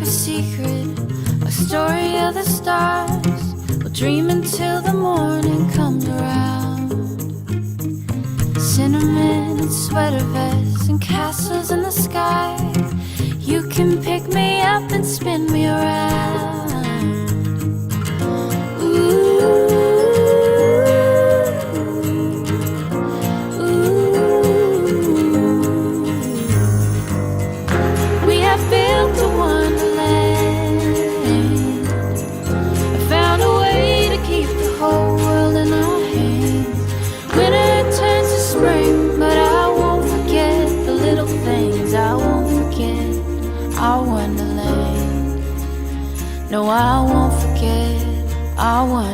a secret, a story of the stars. We'll dream until the morning comes around. Cinnamon and sweater vests and castles in the sky. You can pick me up and spin me around. We have built a wonderland. I found a way to keep the whole world in our hands. Winter turns to spring, but I won't forget the little things. I won't forget our wonderland. No, I won't forget our wonderland.